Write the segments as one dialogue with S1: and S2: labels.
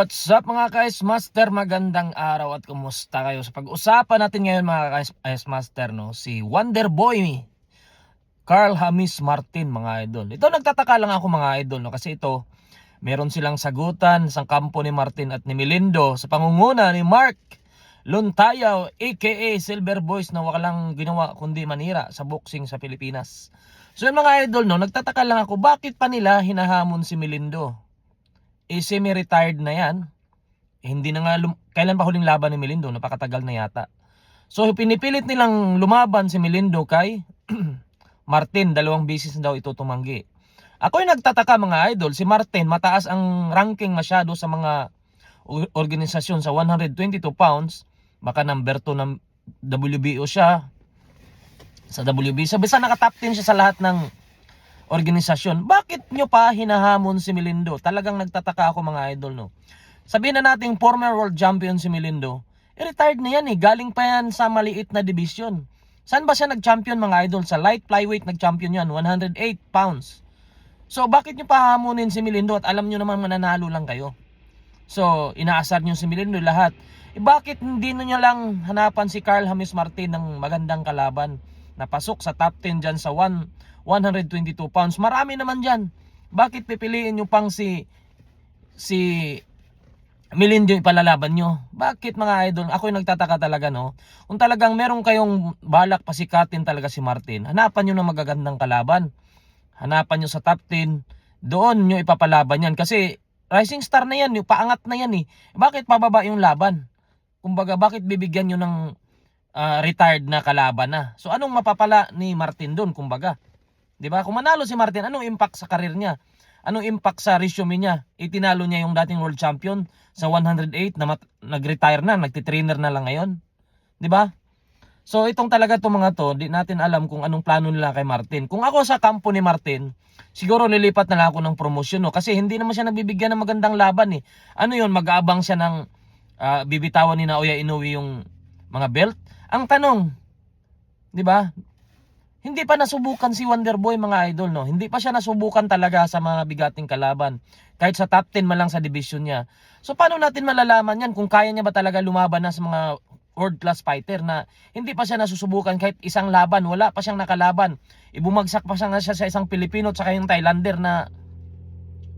S1: What's up mga ka-Ice Master? Magandang araw at kumusta kayo? Sa pag-usapan natin ngayon mga ka-Ice Master, no, si Wonder Boy Carl James Martin mga idol. Ito nagtataka lang ako mga idol, no, kasi ito meron silang sagutan sa kampo ni Martin at ni Melindo sa pangunguna ni Mark Luntayaw aka Silver Boys na walang ginawa kundi manira sa boxing sa Pilipinas. So yun mga idol, no, nagtataka lang ako bakit pa nila hinahamon si Melindo. Semi-retired na yan. Hindi na nga, kailan pa huling laban ni Melindo? Napakatagal na yata. So pinipilit nilang lumaban si Melindo kay Martin. 2 beses na daw ito tumanggi. Ako yung nagtataka mga idol, si Martin mataas ang ranking masyado sa mga organisasyon sa 122 pounds. Baka number 2 ng WBO siya. Sa WBO. Sabi sa naka-top 10 siya sa lahat ng organisasyon. Bakit nyo pa hinahamon si Melindo? Talagang nagtataka ako mga idol, no. Sabihin na nating former world champion si Melindo, retired na yan eh. Galing pa yan sa maliit na division. Saan ba siya nag-champion mga idol? Sa light flyweight nag-champion yan, 108 pounds. So bakit nyo pa hamunin si Melindo at alam nyo naman mananalo lang kayo? So inaasar nyo si Melindo lahat. Bakit hindi nyo lang hanapan si Carl James Martin ng magandang kalaban? Napasok sa top 10 dyan sa 122 pounds. Marami naman dyan. Bakit pipiliin nyo pang si Melindo ipalalaban nyo? Bakit mga idol? Ako yung nagtataka talaga, no. Kung talagang meron kayong balak pasikatin talaga si Martin, hanapan nyo ng magagandang kalaban. Hanapan nyo sa top 10. Doon nyo ipapalaban yan. Kasi rising star na yan. Yung paangat na yan eh. Bakit pababa yung laban? Kumbaga, bakit bibigyan nyo ng retired na kalaban na? So anong mapapala ni Martin doon? Kumbaga, 'di ba? Kung manalo si Martin, anong impact sa karir niya? Anong impact sa resume niya? Itinalo niya yung dating world champion sa 108 na nag-retire na, nagtitrainer na lang ngayon. 'Di ba? So itong talaga itong mga to, di natin alam kung anong plano nila kay Martin. Kung ako sa kampo ni Martin, siguro lilipat na lang ako ng promosyon, no? Kasi hindi naman siya nabibigyan ng magandang laban eh. Ano yun, mag-aabang siya ng bibitawan ni Naoya Inoue yung mga belt? Ang tanong, 'di ba? Hindi pa nasubukan si Wonder Boy mga idol, no. Hindi pa siya nasubukan talaga sa mga bigating kalaban. Kahit sa top 10 man lang sa division niya. So paano natin malalaman yan kung kaya niya ba talaga lumaban na sa mga world class fighter na hindi pa siya nasusubukan kahit isang laban, wala pa siyang nakalaban. Ibumagsak pa siya sa isang Pilipino at saka yung Thailander na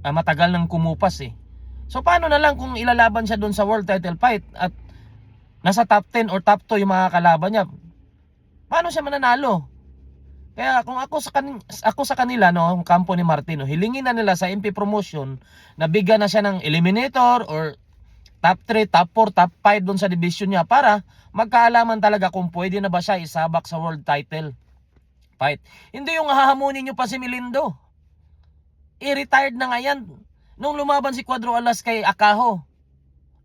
S1: matagal nang kumupas eh. So paano na lang kung ilalaban siya doon sa world title fight at nasa top 10 or top 2 yung mga kalaban niya? Paano siya mananalo? Kaya kung ako sa kanila, no, ang kampo ni Martin, no, hilingin na nila sa MP promotion na bigyan na siya ng eliminator or top 3, top 4, top 5 doon sa division niya para magkaalaman talaga kung pwede na ba siya isabak sa world title fight. Hindi yung hahamunin nyo pa si Melindo. I-retired na nga yan. Nung lumaban si Cuadro Alas kay Akaho.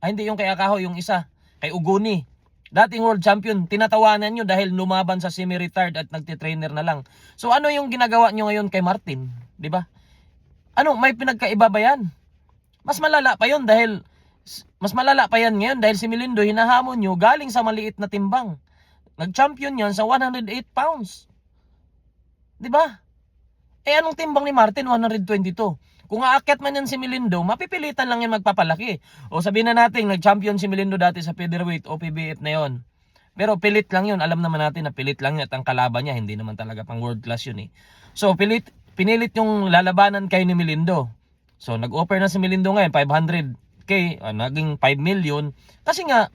S1: Ay hindi yung kay Akaho, yung isa. Kay Uguni. Dating world champion, tinatawanan nyo dahil lumaban sa semi-retired at nagtitrainer na lang. So ano yung ginagawa nyo ngayon kay Martin? 'Di ba? Ano, may pinagkaiba ba yan? Mas malala pa yan ngayon dahil si Melindo hinahamon nyo galing sa maliit na timbang. Nag-champion yan sa 108 pounds. 'Di ba? Anong timbang ni Martin? 122. Kung aakyat man yan si Melindo, mapipilitan lang yan magpapalaki. O sabihin na natin, nag-champion si Melindo dati sa featherweight o PBF na yon. Pero pilit lang yun. Alam naman natin na pilit lang yun at ang kalaban niya, hindi naman talaga pang world class yun eh. So pinilit yung lalabanan kay ni Melindo. So nag-offer na si Melindo ngayon, 500k, naging 5 million. Kasi nga,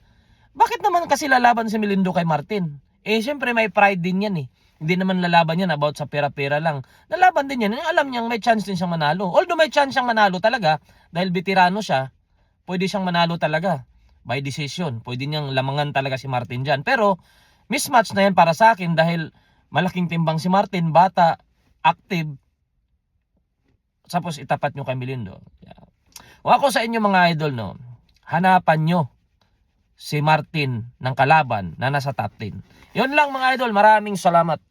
S1: bakit naman kasi lalaban si Melindo kay Martin? Siyempre may pride din yan eh. Hindi naman lalaban yan about sa pera-pera lang. Lalaban din yan. Alam niyang may chance din siyang manalo. Although may chance siyang manalo talaga, dahil veterano siya, pwede siyang manalo talaga. By decision. Pwede niyang lamangan talaga si Martin dyan. Pero, mismatch na yan para sa akin dahil malaking timbang si Martin, bata, active. Tapos itapat nyo kay Melindo. O ako sa inyo mga idol, no, hanapan nyo si Martin ng kalaban na nasa top 10. Yun lang mga idol, maraming salamat.